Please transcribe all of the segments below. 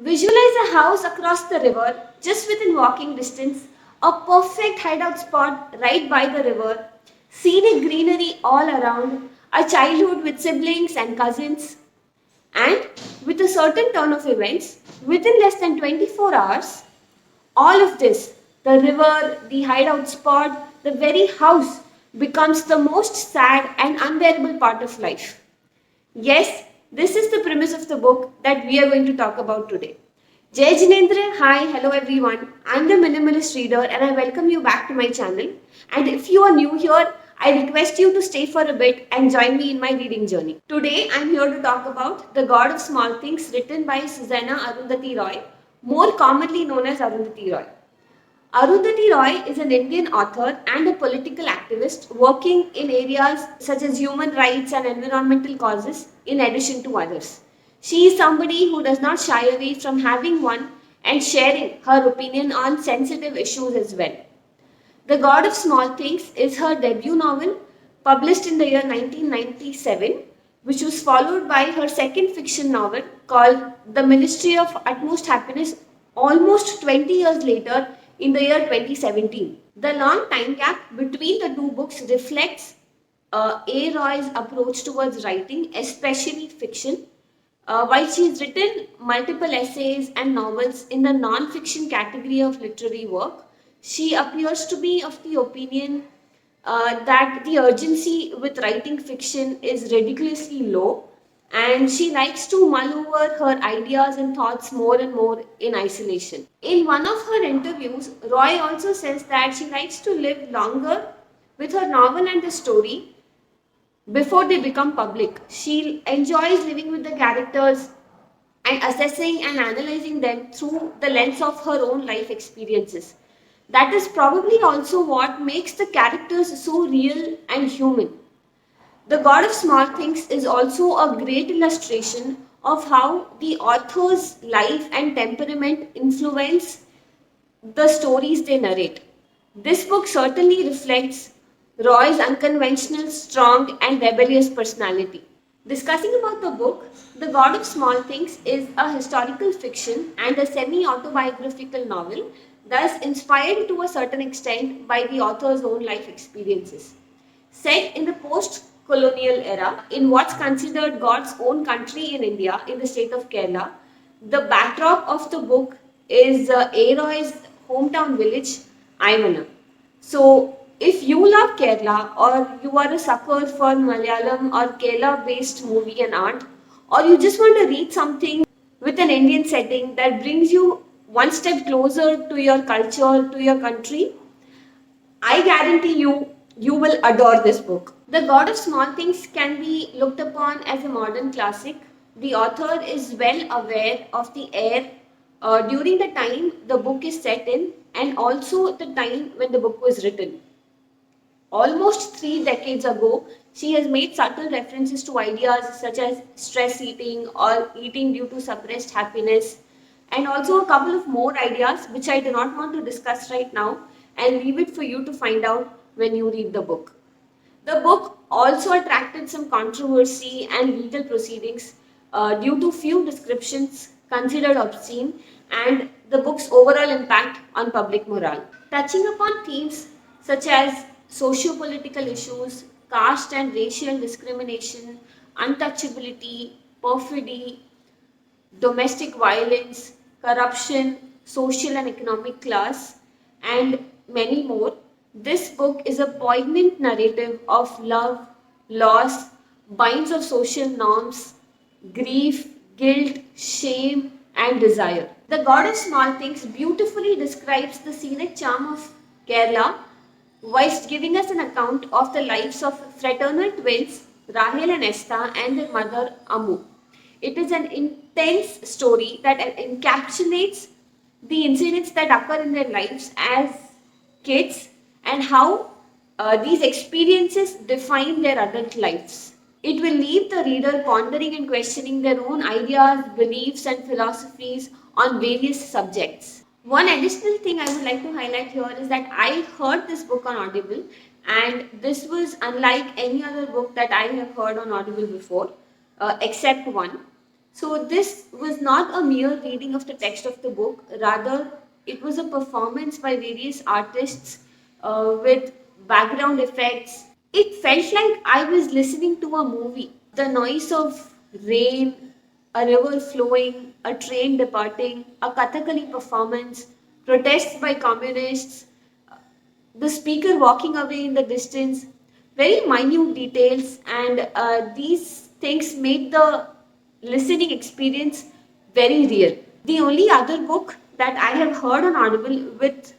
Visualize a house across the river, just within walking distance, a perfect hideout spot right by the river, scenic greenery all around, a childhood with siblings and cousins, and with a certain turn of events, within less than 24 hours, all of this, the river, the hideout spot, the very house, becomes the most sad and unbearable part of life. Yes, this is the premise of the book that we are going to talk about today. Jai Jinendra, hi, hello everyone. I'm the Minimalist Reader and I welcome you back to my channel. And if you are new here, I request you to stay for a bit and join me in my reading journey. Today, I'm here to talk about The God of Small Things, written by Susanna Arundhati Roy, more commonly known as Arundhati Roy. Arundhati Roy is an Indian author and a political activist working in areas such as human rights and environmental causes in addition to others. She is somebody who does not shy away from having one and sharing her opinion on sensitive issues as well. The God of Small Things is her debut novel, published in the year 1997, which was followed by her second fiction novel called The Ministry of Utmost Happiness almost 20 years later in the year 2017. The long time gap between the two books reflects A. Roy's approach towards writing, especially fiction. While she has written multiple essays and novels in the non-fiction category of literary work, she appears to be of the opinion that the urgency with writing fiction is ridiculously low, and she likes to mull over her ideas and thoughts more and more in isolation. In one of her interviews, Roy also says that she likes to live longer with her novel and the story before they become public. She enjoys living with the characters and assessing and analyzing them through the lens of her own life experiences. That is probably also what makes the characters so real and human. The God of Small Things is also a great illustration of how the author's life and temperament influence the stories they narrate. This book certainly reflects Roy's unconventional, strong, and rebellious personality. Discussing about the book, The God of Small Things is a historical fiction and a semi autobiographical novel, thus inspired to a certain extent by the author's own life experiences. Set in the post colonial era, in what's considered God's own country in India, in the state of Kerala, the backdrop of the book is Aroy's hometown village, Aivana. So, if you love Kerala or you are a sucker for Malayalam or Kerala based movie and art, or you just want to read something with an Indian setting that brings you one step closer to your culture, to your country, I guarantee you will adore this book. The God of Small Things can be looked upon as a modern classic. The author is well aware of the era during the time the book is set in and also the time when the book was written. Almost 3 decades ago, she has made subtle references to ideas such as stress eating or eating due to suppressed happiness, and also a couple of more ideas which I do not want to discuss right now and leave it for you to find out when you read the book. The book also attracted some controversy and legal proceedings due to few descriptions considered obscene and the book's overall impact on public morale. Touching upon themes such as socio-political issues, caste and racial discrimination, untouchability, perfidy, domestic violence, corruption, social and economic class, and many more. This book is a poignant narrative of love, loss, binds of social norms, grief, guilt, shame, and desire. The God of Small Things beautifully describes the scenic charm of Kerala whilst giving us an account of the lives of fraternal twins Rahel and Esther and their mother Amu. It is an intense story that encapsulates the incidents that occur in their lives as kids and how these experiences define their adult lives. It will leave the reader pondering and questioning their own ideas, beliefs, and philosophies on various subjects. One additional thing I would like to highlight here is that I heard this book on Audible, and this was unlike any other book that I have heard on Audible before, except one. So this was not a mere reading of the text of the book, rather it was a performance by various artists with background effects. It felt like I was listening to a movie. The noise of rain, a river flowing, a train departing, a Kathakali performance, protests by communists, the speaker walking away in the distance, very minute details, and these things made the listening experience very real. The only other book that I have heard on Audible with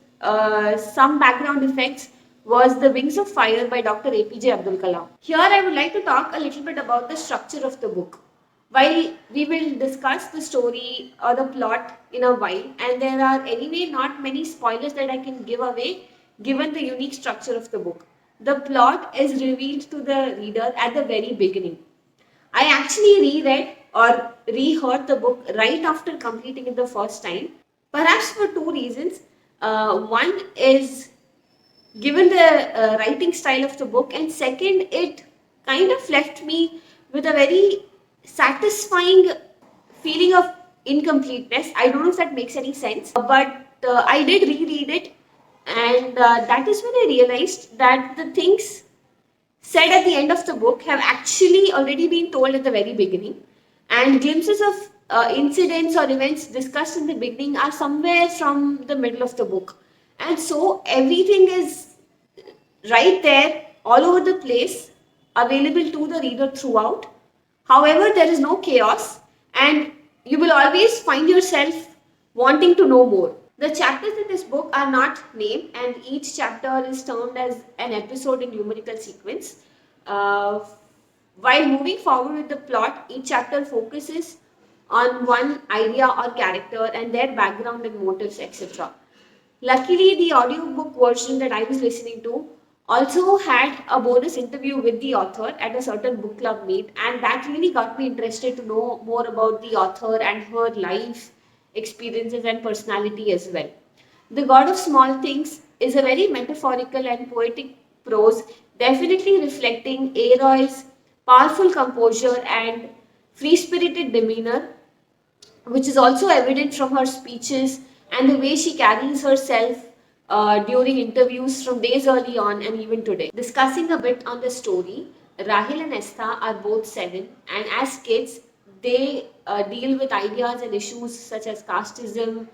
some background effects was The Wings of Fire by Dr. APJ Abdul Kalam. Here I would like to talk a little bit about the structure of the book. While we will discuss the story or the plot in a while, and there are anyway not many spoilers that I can give away given the unique structure of the book. The plot is revealed to the reader at the very beginning. I actually reread or reheard the book right after completing it the first time, perhaps for two reasons. One is given the writing style of the book, and second, it kind of left me with a very satisfying feeling of incompleteness. I don't know if that makes any sense, but I did reread it, and that is when I realized that the things said at the end of the book have actually already been told at the very beginning, and glimpses of incidents or events discussed in the beginning are somewhere from the middle of the book. And so everything is right there, all over the place, available to the reader throughout. However, there is no chaos, and you will always find yourself wanting to know more. The chapters in this book are not named, and each chapter is termed as an episode in numerical sequence. Uh, while moving forward with the plot, each chapter focuses on one idea or character and their background and motives, etc. Luckily, the audiobook version that I was listening to also had a bonus interview with the author at a certain book club meet, and that really got me interested to know more about the author and her life experiences and personality as well. The God of Small Things is a very metaphorical and poetic prose, definitely reflecting Aroy's powerful composure and free spirited demeanor, which is also evident from her speeches and the way she carries herself during interviews from days early on and even today. Discussing a bit on the story, Rahil and Estha are both 7, and as kids, they deal with ideas and issues such as casteism,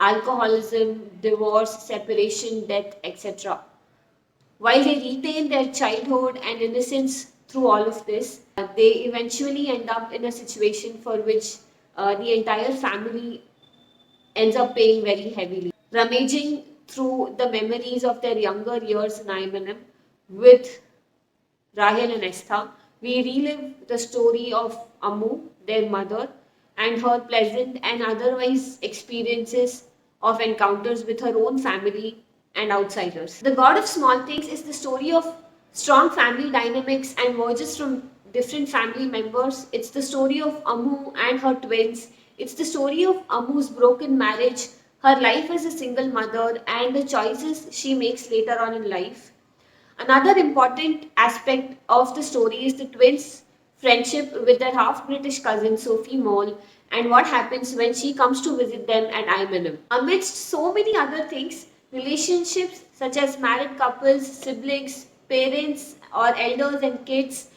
alcoholism, divorce, separation, death, etc. While they retain their childhood and innocence through all of this, they eventually end up in a situation for which the entire family ends up paying very heavily. Rummaging through the memories of their younger years in IMNM with Rahel and Estha, we relive the story of Ammu, their mother, and her pleasant and otherwise experiences of encounters with her own family and outsiders. The God of Small Things is the story of strong family dynamics and merges from different family members. It's the story of Ammu and her twins. It's the story of Ammu's broken marriage, her life as a single mother, and the choices she makes later on in life. Another important aspect of the story is the twins' friendship with their half British cousin Sophie Mole and what happens when she comes to visit them at Imanum. Amidst so many other things, relationships such as married couples, siblings, parents, or elders and kids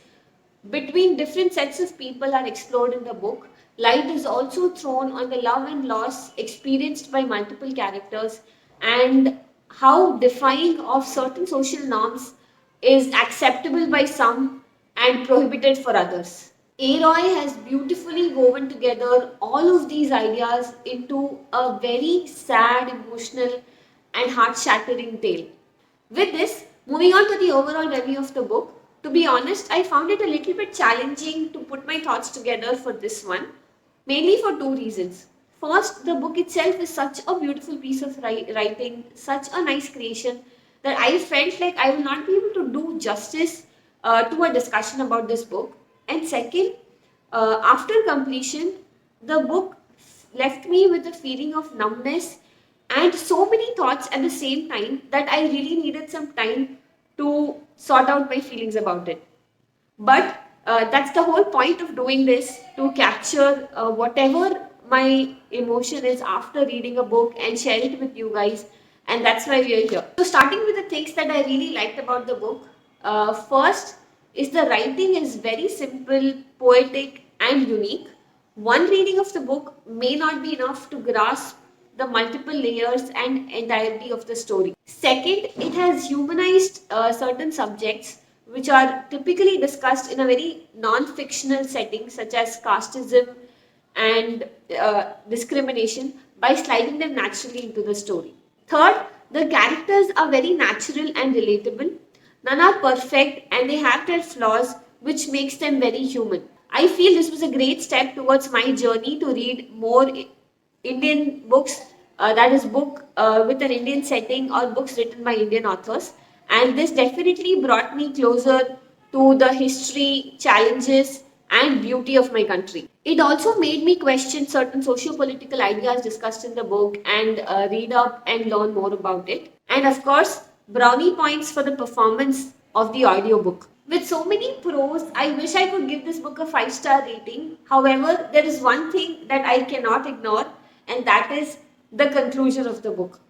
between different sets of people are explored in the book. Light is also thrown on the love and loss experienced by multiple characters and how defying of certain social norms is acceptable by some and prohibited for others. Aroy has beautifully woven together all of these ideas into a very sad, emotional, and heart shattering tale. With this, moving on to the overall review of the book, to be honest, I found it a little bit challenging to put my thoughts together for this one, mainly for two reasons. First, the book itself is such a beautiful piece of writing, such a nice creation, that I felt like I will not be able to do justice to a discussion about this book. And second, after completion, the book left me with a feeling of numbness and so many thoughts at the same time that I really needed some time to sort out my feelings about it. But That's the whole point of doing this, to capture whatever my emotion is after reading a book and share it with you guys. And that's why we are here. So, starting with the things that I really liked about the book. First is the writing is very simple, poetic, and unique. One reading of the book may not be enough to grasp the multiple layers and entirety of the story. Second, it has humanized certain subjects which are typically discussed in a very non-fictional setting, such as casteism and discrimination, by sliding them naturally into the story. Third, the characters are very natural and relatable. None are perfect and they have their flaws, which makes them very human. I feel this was a great step towards my journey to read more Indian books, that is, book with an Indian setting or books written by Indian authors. And this definitely brought me closer to the history, challenges, and beauty of my country. It also made me question certain socio-political ideas discussed in the book and read up and learn more about it. And of course, brownie points for the performance of the audiobook. With so many pros, I wish I could give this book a 5-star rating. However, there is one thing that I cannot ignore, and that is the conclusion of the book.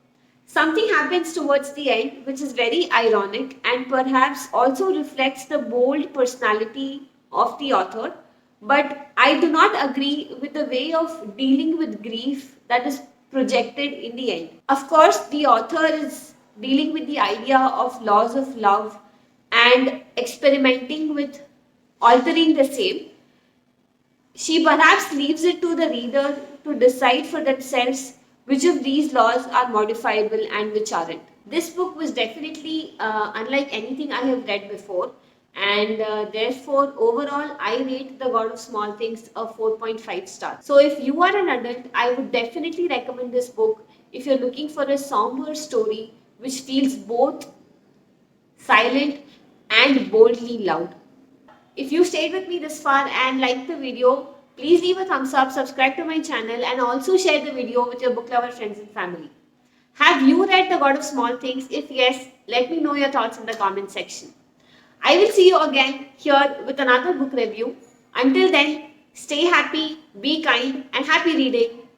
Something happens towards the end which is very ironic and perhaps also reflects the bold personality of the author. But I do not agree with the way of dealing with grief that is projected in the end. Of course, the author is dealing with the idea of loss of love and experimenting with altering the same. She perhaps leaves it to the reader to decide for themselves which of these laws are modifiable and which aren't. This book was definitely unlike anything I have read before, and therefore, overall, I rate The God of Small Things a 4.5 star. So, if you are an adult, I would definitely recommend this book if you're looking for a somber story which feels both silent and boldly loud. If you stayed with me this far and liked the video, please leave a thumbs up, subscribe to my channel, and also share the video with your book lover friends and family. Have you read The God of Small Things? If yes, let me know your thoughts in the comment section. I will see you again here with another book review. Until then, stay happy, be kind, and happy reading.